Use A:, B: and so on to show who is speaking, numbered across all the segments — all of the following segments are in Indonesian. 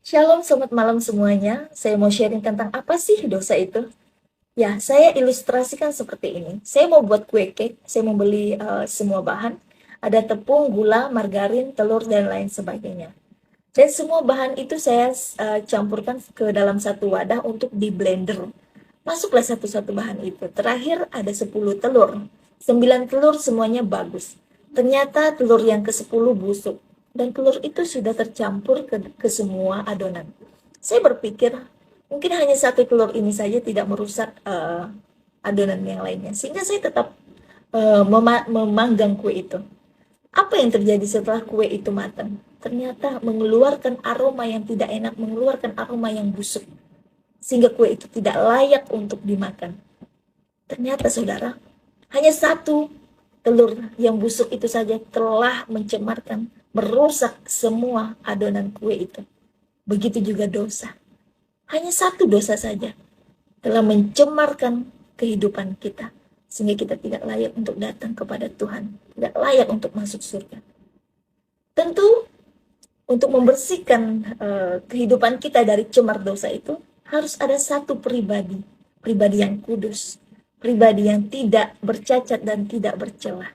A: Shalom, selamat malam semuanya. Saya mau sharing tentang apa sih dosa itu? Ya, saya ilustrasikan seperti ini. Saya mau buat kue cake, saya mau beli semua bahan. Ada tepung, gula, margarin, telur, dan lain sebagainya. Dan semua bahan itu saya campurkan ke dalam satu wadah untuk di blender. Masuklah satu-satu bahan itu. Terakhir ada 10 telur. 9 telur semuanya bagus. Ternyata telur yang ke-10 busuk. Dan telur itu sudah tercampur ke semua adonan. Saya berpikir, mungkin hanya satu telur ini saja tidak merusak adonan yang lainnya. Sehingga saya tetap memanggang kue itu. Apa yang terjadi setelah kue itu matang? Ternyata mengeluarkan aroma yang tidak enak, mengeluarkan aroma yang busuk. Sehingga kue itu tidak layak untuk dimakan. Ternyata saudara, hanya satu telur yang busuk itu saja telah mencemarkan, merusak semua adonan kue itu. Begitu juga dosa. Hanya satu dosa saja telah mencemarkan kehidupan kita. Sehingga kita tidak layak untuk datang kepada Tuhan. Tidak layak untuk masuk surga. Tentu untuk membersihkan kehidupan kita dari cemar dosa itu, harus ada satu pribadi. Pribadi yang kudus. Pribadi yang tidak bercacat dan tidak bercela.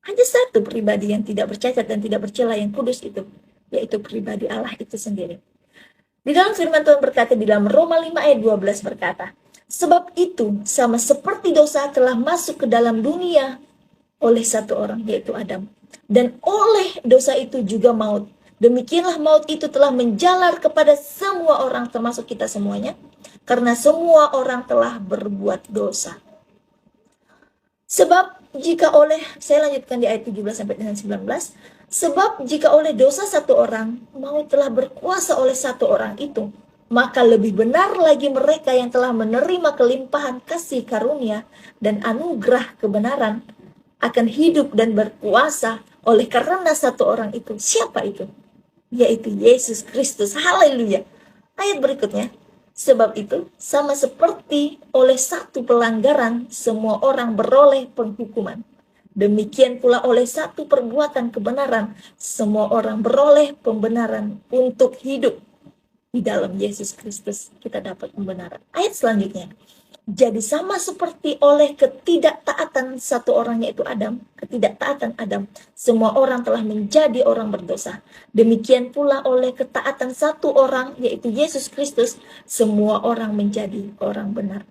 A: Hanya satu pribadi yang tidak bercacat dan tidak bercela yang kudus itu, yaitu pribadi Allah itu sendiri. Di dalam firman Tuhan berkata di dalam Roma 5 ayat 12 berkata, sebab itu sama seperti dosa telah masuk ke dalam dunia oleh satu orang, yaitu Adam. Dan oleh dosa itu juga maut. Demikianlah maut itu telah menjalar kepada semua orang, termasuk kita semuanya, karena semua orang telah berbuat dosa. Sebab jika oleh, saya lanjutkan di ayat 17 sampai dengan 19, sebab jika oleh dosa satu orang, maut telah berkuasa oleh satu orang itu, maka lebih benar lagi mereka yang telah menerima kelimpahan kasih karunia dan anugerah kebenaran akan hidup dan berkuasa oleh karena satu orang itu. Siapa itu? Yaitu Yesus Kristus. Haleluya. Ayat berikutnya. Sebab itu, sama seperti oleh satu pelanggaran, semua orang beroleh penghukuman. Demikian pula oleh satu perbuatan kebenaran, semua orang beroleh pembenaran untuk hidup. Di dalam Yesus Kristus kita dapat pembenaran. Ayat selanjutnya. Jadi sama seperti oleh ketidaktaatan satu orang yaitu Adam, ketidaktaatan Adam, semua orang telah menjadi orang berdosa. Demikian pula oleh ketaatan satu orang yaitu Yesus Kristus, semua orang menjadi orang benar.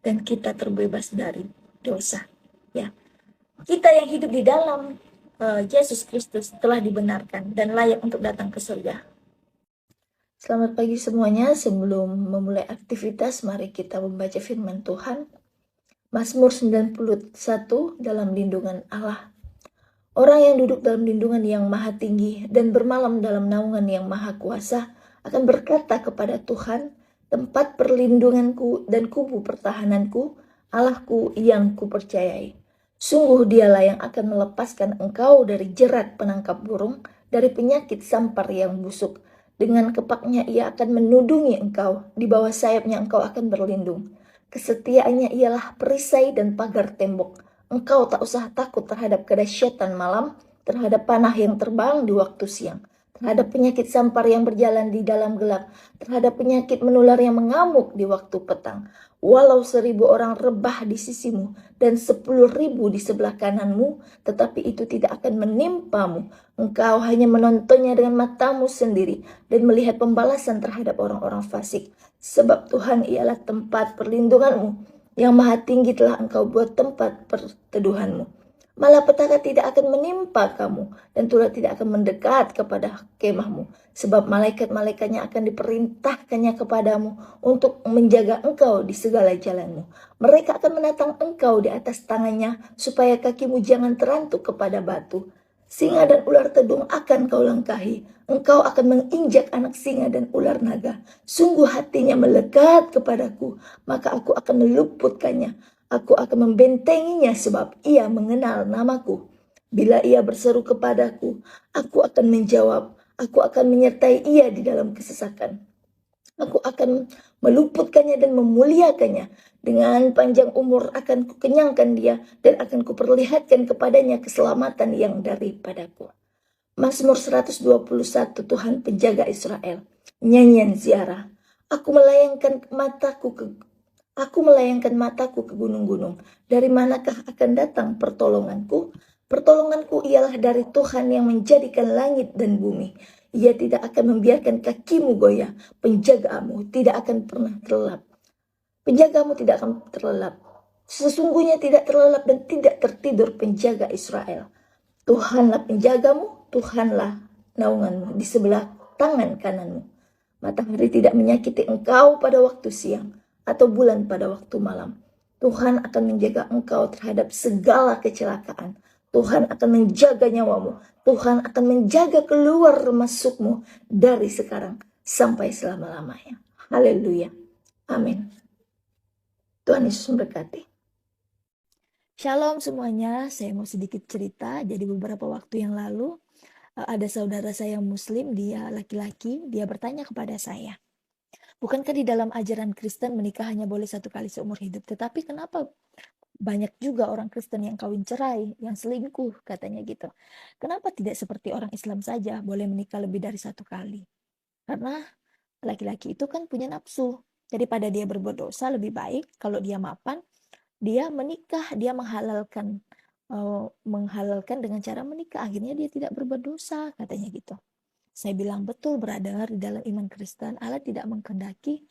A: Dan kita terbebas dari dosa. Ya, kita yang hidup di dalam Yesus Kristus telah dibenarkan dan layak untuk datang ke surga. Selamat pagi semuanya. Sebelum memulai aktivitas, mari kita membaca firman Tuhan. Mazmur 91 dalam lindungan Allah. Orang yang duduk dalam lindungan yang maha tinggi dan bermalam dalam naungan yang maha kuasa akan berkata kepada Tuhan, tempat perlindunganku dan kubu pertahananku, Allahku yang kupercayai. Sungguh dialah yang akan melepaskan engkau dari jerat penangkap burung, dari penyakit sampar yang busuk. Dengan kepaknya ia akan menudungi engkau, di bawah sayapnya engkau akan berlindung. Kesetiaannya ialah perisai dan pagar tembok. Engkau tak usah takut terhadap kedahsyatan malam, terhadap panah yang terbang di waktu siang, terhadap penyakit sampar yang berjalan di dalam gelap, terhadap penyakit menular yang mengamuk di waktu petang. Walau 1000 orang rebah di sisimu dan 10.000 di sebelah kananmu, tetapi itu tidak akan menimpamu. Engkau hanya menontonnya dengan matamu sendiri dan melihat pembalasan terhadap orang-orang fasik. Sebab Tuhan ialah tempat perlindunganmu, yang maha tinggi telah engkau buat tempat perteduhanmu. Malapetaka tidak akan menimpa kamu, dan tulah tidak akan mendekat kepada kemahmu. Sebab malaikat-malaikatnya akan diperintahkannya kepadamu untuk menjaga engkau di segala jalanmu. Mereka akan menatang engkau di atas tangannya, supaya kakimu jangan terantuk kepada batu. Singa dan ular tedung akan kau langkahi. Engkau akan menginjak anak singa dan ular naga. Sungguh hatinya melekat kepadaku, maka aku akan meluputkannya. Aku akan membentenginya sebab ia mengenal namaku. Bila ia berseru kepadaku, aku akan menjawab. Aku akan menyertai ia di dalam kesesakan. Aku akan meluputkannya dan memuliakannya. Dengan panjang umur akan kukenyangkan dia dan akan kuperlihatkan kepadanya keselamatan yang daripadaku. Mazmur 121, Tuhan penjaga Israel. Nyanyian ziarah. Aku melayangkan mataku ke Aku melayangkan mataku ke gunung-gunung. Dari manakah akan datang pertolonganku? Pertolonganku ialah dari Tuhan yang menjadikan langit dan bumi. Ia tidak akan membiarkan kakimu goyah. Penjagamu tidak akan pernah terlelap. Penjagamu tidak akan terlelap. Sesungguhnya tidak terlelap dan tidak tertidur penjaga Israel. Tuhanlah penjagamu, Tuhanlah naunganmu di sebelah tangan kananmu. Matahari tidak menyakiti engkau pada waktu siang, atau bulan pada waktu malam. Tuhan akan menjaga engkau terhadap segala kecelakaan. Tuhan akan menjaga nyawamu. Tuhan akan menjaga keluar masukmu dari sekarang sampai selama-lamanya. Haleluya. Amin. Tuhan Yesus memberkati. Shalom semuanya, saya mau sedikit cerita. Jadi beberapa waktu yang lalu ada saudara saya muslim, dia laki-laki, dia bertanya kepada saya, bukankah di dalam ajaran Kristen menikah hanya boleh 1 kali seumur hidup? Tetapi kenapa banyak juga orang Kristen yang kawin cerai, yang selingkuh, katanya gitu. Kenapa tidak seperti orang Islam saja, boleh menikah lebih dari 1 kali? Karena laki-laki itu kan punya nafsu. Daripada dia berbuat dosa, lebih baik kalau dia mapan, dia menikah, dia menghalalkan dengan cara menikah. Akhirnya dia tidak berbuat dosa, katanya gitu. Saya bilang, betul brother, di dalam iman Kristen Allah tidak mengkehendaki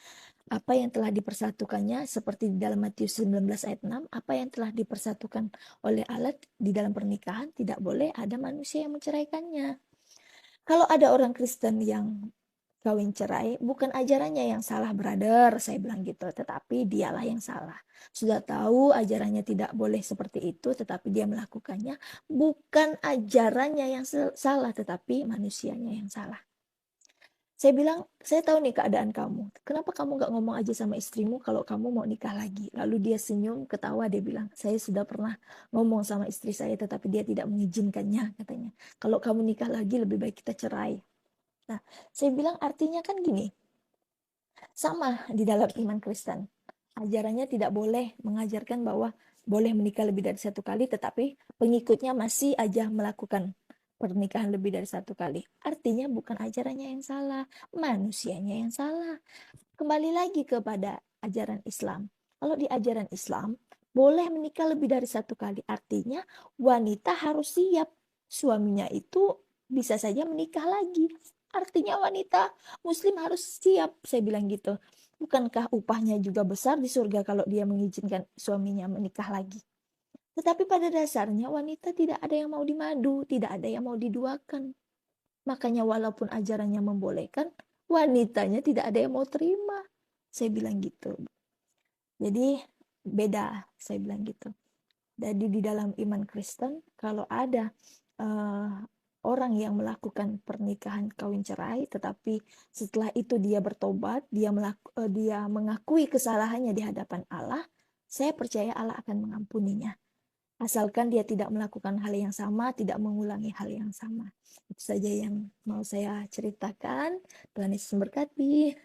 A: apa yang telah dipersatukannya, seperti di dalam Matius 19 ayat 6, apa yang telah dipersatukan oleh Allah di dalam pernikahan, tidak boleh ada manusia yang menceraikannya. Kalau ada orang Kristen yang kawin cerai, bukan ajarannya yang salah brother, saya bilang gitu, tetapi dialah yang salah. Sudah tahu ajarannya tidak boleh seperti itu, tetapi dia melakukannya, bukan ajarannya yang salah, tetapi manusianya yang salah. Saya bilang, saya tahu nih keadaan kamu. Kenapa kamu gak ngomong aja sama istrimu kalau kamu mau nikah lagi? Lalu dia senyum, ketawa, dia bilang, saya sudah pernah ngomong sama istri saya, tetapi dia tidak mengizinkannya, katanya. Kalau kamu nikah lagi, lebih baik kita cerai. Nah, saya bilang artinya kan gini, sama di dalam iman Kristen. Ajarannya tidak boleh mengajarkan bahwa boleh menikah lebih dari 1 kali, tetapi pengikutnya masih aja melakukan pernikahan lebih dari 1 kali. Artinya bukan ajarannya yang salah, manusianya yang salah. Kembali lagi kepada ajaran Islam. Kalau di ajaran Islam, boleh menikah lebih dari 1 kali. Artinya wanita harus siap. Suaminya itu bisa saja menikah lagi. Artinya wanita muslim harus siap, saya bilang gitu. Bukankah upahnya juga besar di surga kalau dia mengizinkan suaminya menikah lagi? Tetapi pada dasarnya wanita tidak ada yang mau dimadu, tidak ada yang mau diduakan. Makanya walaupun ajarannya membolehkan, wanitanya tidak ada yang mau terima. Saya bilang gitu. Jadi beda, saya bilang gitu. Jadi di dalam iman Kristen, kalau ada orang yang melakukan pernikahan kawin cerai, tetapi setelah itu dia bertobat, dia mengakui kesalahannya di hadapan Allah, saya percaya Allah akan mengampuninya. Asalkan dia tidak melakukan hal yang sama, tidak mengulangi hal yang sama. Itu saja yang mau saya ceritakan. Tuhan Yesus memberkati.